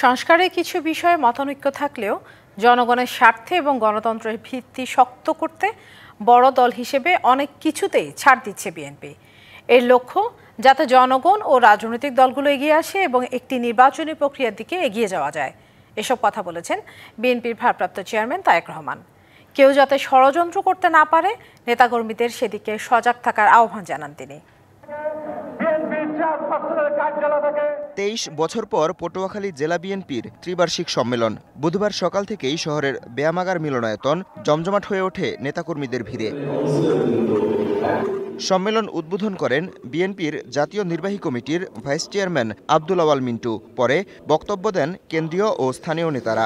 সংস্কারের কিছু বিষয়ে মতানৈক্য থাকলেও জনগণের স্বার্থে এবং গণতন্ত্রের ভিত্তি শক্ত করতে বড় দল হিসেবে অনেক কিছুতেই ছাড় দিচ্ছে বিএনপি। এর লক্ষ্য যাতে জনগণ ও রাজনৈতিক দলগুলো এগিয়ে আসে এবং একটি নির্বাচনী প্রক্রিয়ার দিকে এগিয়ে যাওয়া যায়। এসব কথা বলেছেন বিএনপির ভারপ্রাপ্ত চেয়ারম্যান তারেক রহমান। কেউ যাতে ষড়যন্ত্র করতে না পারে, নেতাকর্মীদের সেদিকে সজাগ থাকার আহ্বান জানান তিনি। ২৩ বছর পর পটুয়াখালী জেলা বিএনপির ত্রিবার্ষিক সম্মেলন। বুধবার সকাল থেকেই শহরের ব্যায়ামাগার মিলনায়তন জমজমাট হয়ে ওঠে নেতাকর্মীদের ভিড়ে। সম্মেলন উদ্বোধন করেন বিএনপির জাতীয় নির্বাহী কমিটির ভাইস চেয়ারম্যান আব্দুল আওয়াল মিন্টু। পরে বক্তব্য দেন কেন্দ্রীয় ও স্থানীয় নেতারা।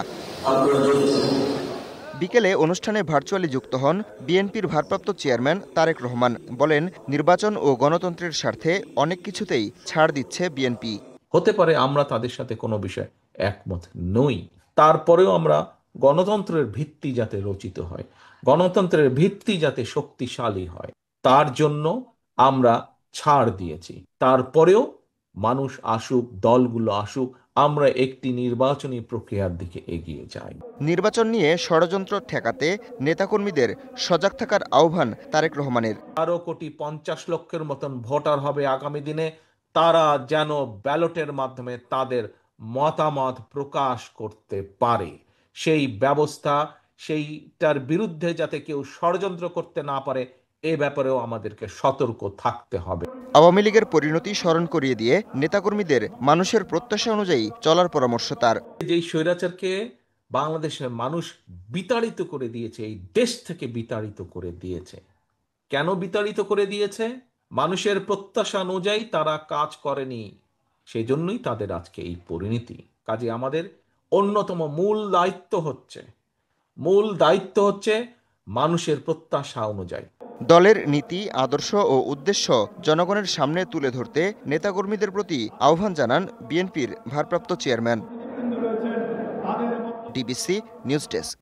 বিকেলে অনুষ্ঠানে ভার্চুয়ালি যুক্ত হন বিএনপির ভারপ্রাপ্ত চেয়ারম্যান তারেক রহমান। বলেন, নির্বাচন ও গণতন্ত্রের স্বার্থে অনেক কিছুতেই ছাড় দিচ্ছে বিএনপি। হতে পারে আমরা তাদের সাথে কোনো বিষয়ে একমত নই, তারপরেও আমরা গণতন্ত্রের ভিত্তি যাতে রচিত হয়, গণতন্ত্রের ভিত্তি যাতে শক্তিশালী হয়, তার জন্য আমরা ছাড় দিয়েছি। তারপরেও মানুষ আসুক, দলগুলো আসুক, আমরা একটি নির্বাচনী প্রক্রিয়ার দিকে এগিয়ে যাই। নির্বাচন নিয়ে ষড়যন্ত্র ঠেকাতে নেতাকর্মীদের সজাগ থাকার আহ্বান তারেক রহমানের। 12,50,00,000 মতন ভোটার হবে আগামী দিনে। তারা যেন ব্যালটের মাধ্যমে তাদের মতামত প্রকাশ করতে পারে, সেই ব্যবস্থা, সেইটার বিরুদ্ধে যাতে কেউ ষড়যন্ত্র করতে না পারে, এ ব্যাপারেও আমাদেরকে সতর্ক থাকতে হবে। আওয়ামী লীগের পরিণতি স্মরণ করিয়ে দিয়ে নেতাকর্মীদের মানুষের প্রত্যাশা অনুযায়ী চলার পরামর্শ তার। যেই স্বৈরাচারকে বাংলাদেশের মানুষ বিতাড়িত করে দিয়েছে, এই দেশ থেকে বিতাড়িত করে দিয়েছে। কেন বিতাড়িত করে দিয়েছে? মানুষের প্রত্যাশা অনুযায়ী তারা কাজ করেনি, সেই জন্যই তাদের আজকে এই পরিণতি। কাজে আমাদের অন্যতম মূল দায়িত্ব হচ্ছে মানুষের প্রত্যাশা অনুযায়ী দলের নীতি, আদর্শ ও উদ্দেশ্য জনগণের সামনে তুলে ধরতে নেতাকর্মীদের প্রতি আহ্বান জানান বিএনপির ভারপ্রাপ্ত চেয়ারম্যান। DBC news desk.